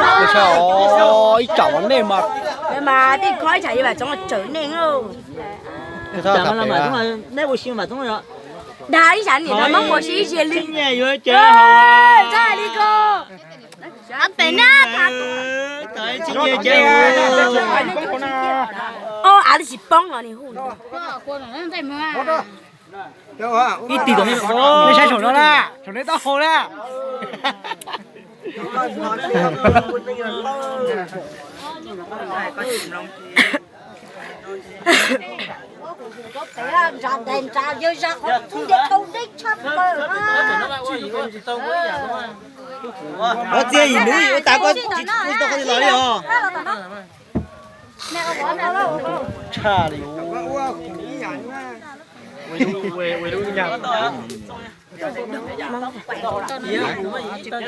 Ôi trời ơi, chảo bánh mềm mặt. Nhưng mà đi khói chạy vào trong là trở nên luôn. Chẳng là mà đúng rồi, đây buổi chiều mà đúng rồi. Đấy, chẳng thì nó mong một xí chia ly. Nhà rồi chơi. Ra đi cô. Anh tên á, thằng. Tới chính nhà chơi. Ô, anh chỉ bông rồi này hôn. Ít tí đó này. Này sai chỗ đó là. Chỗ đấy tao hồ là. Thế là ra đèn ra vô ra không biết đâu đích chắc rồi ha. Ở kia gì núi, ta có tao có đi nói đi hả? Chà đi.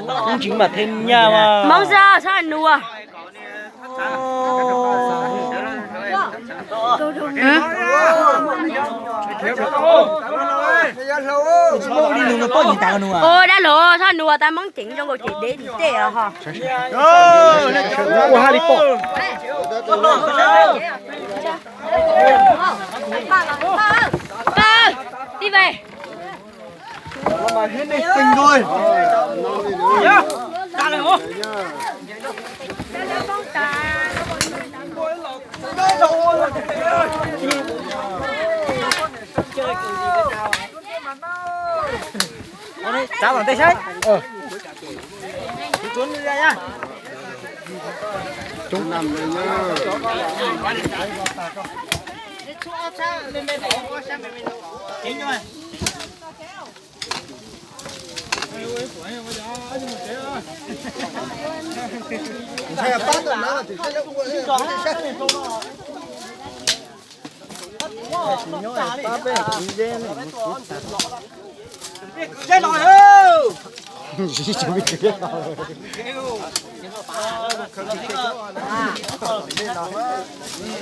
Không chính mà thêm nhà mà. Mong ra sao anh nua. Đi nung nó có gì tao nung à? Ô đã lộ sao nua ta mong chỉnh trong cái chuyện đấy để à hả? Ủa hai đi bộ. Ba đi về. Mà hết này phình thôi. Ta này hả? Sao bằng tay sách? Trốn đi ra nha. Chúng nằm đây nhá. Chính rồi. Sai bắt rồi nó thì sai cũng Chết rồi ơi. chỉ biết cái nào.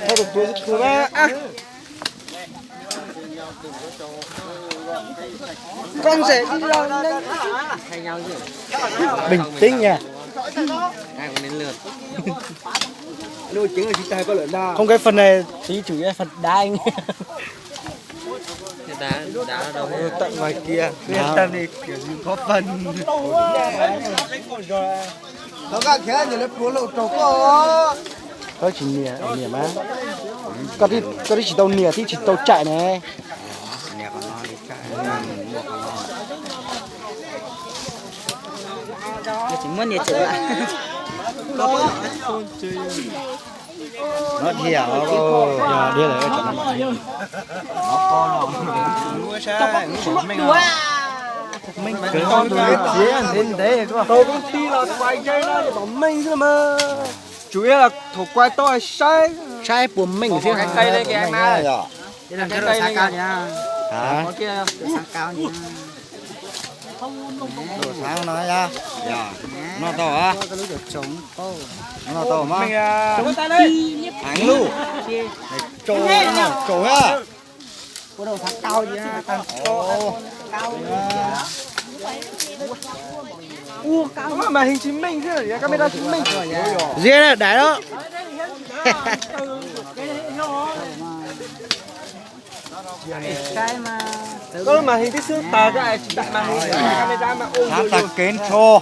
Thôi được tuổi ba à. Con sẽ đi đâu đây? Bình tĩnh nha. Ai còn đến lượt. Nuôi trứng là chúng ta có lợn đa. Không cái phần này tí chủ yếu là phần đá anh. Đá ở đâu? Tận ngoài kia. Yên tâm đi kiểu gì có phần. nó cả kia như là bố lộ trâu có Có chỉ nỉa má. Có đi chỉ tàu nỉa thì chỉ tàu chạy này. Nè còn nó đi chạy. Chỉ muốn nỉa trở lại. Nó hiểu rồi. Giờ đi lại cho nó. Nó con nuôi sao? Mình cứ con đuổi dễ ăn đến đấy cơ. Tôi công ty là quay dây nó để bóng mình thôi mà. Chủ yếu là thủ quay tôi sai. Sai của mình chứ. Cái cây đây kìa anh Mai. Đi làm cái cây cao nha. Hả? Con kia sáng cao nha. Đồ sáng nói ra. Dạ. Nó to á. Nó to mà. Chúng ta đi. Thắng luôn. Trồi nó, trồi á. Có đầu sáng cao gì á. Cao. Cao mà hình chứng minh chứ, camera chứng minh. Riêng là đá đó. Cái mà Có mà hình tí xưa tờ cái chỉ đặt mà hình camera mà ôm Hãy subscribe kênh Cho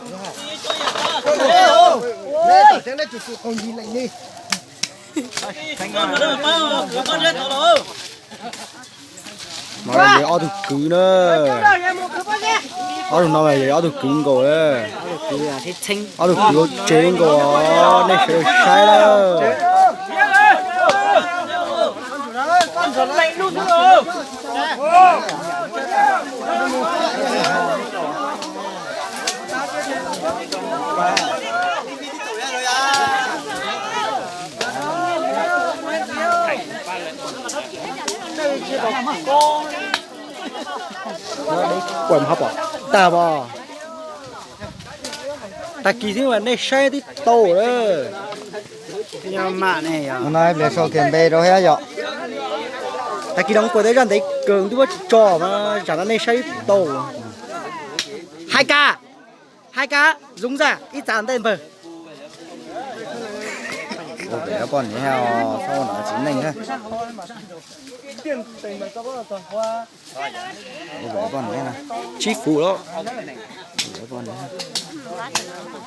Nè, tao này chụp con gì lại đi. Nó là gì ở được cứng nữa. Ở được nó là gì ở được cứng rồi đấy. Ở được cứng trên rồi. Này sẽ sai đó. con giật lạnh luôn rồi. Quần hấp à? Ta bò. Ta kỳ thế mà này sai tí tổ đó. Nhưng mà này à. Hôm nay để số kiện bê rồi hết rồi. Ta kỳ đóng quần đấy ra đấy cường tí bớt trò mà chẳng là này sai tổ. 2 cá dùng ra ít dàn tên bờ ok nó còn như heo sau nó chín nành ha ok con này nè chi phủ đó con này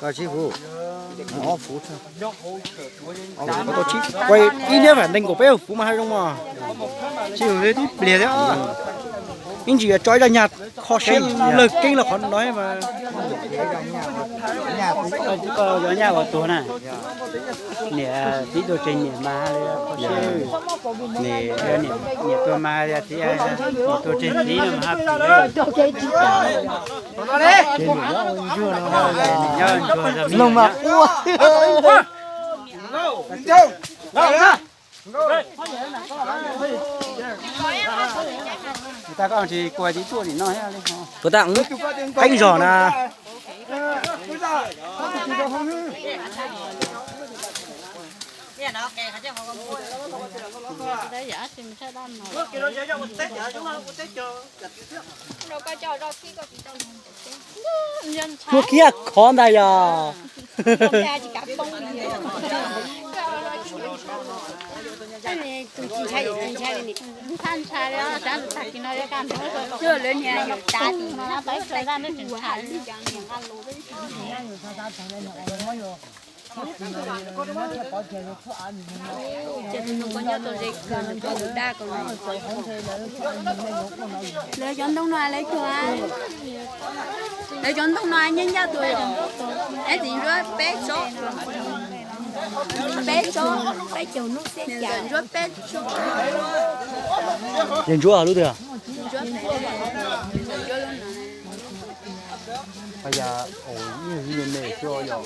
có chi phủ nó phủ thôi có tổ chi quay ít nhất phải nành của béo phủ mà hay không mà chi phủ đấy bìa đấy anh chỉ trói ra nhạt khó xem lực kinh là khó nói mà chỉ có gió nhà của tôi này nè tí đồ trên nè mà khó xem nè nè tôi mà thì tôi trên tí là mà hấp lông mà người ta có thì quay tí chua thì nói ha đi tôi tặng anh giỏ là lúc kia khó này à thanh tra đó trả được cái nó để cam chưa lên nhà nhập trả thì nó tới thời gian nó chỉnh trả cho nên nó có nhớ tôi dịch nó có đa còn lấy chọn đông nói lấy cho ai lấy chọn đông nói nhân gia tôi ấy thì rất bé số bé chỗ nước sẽ chả rất bé số nhìn chúa ở lúc được bây giờ ổ như này cho rồi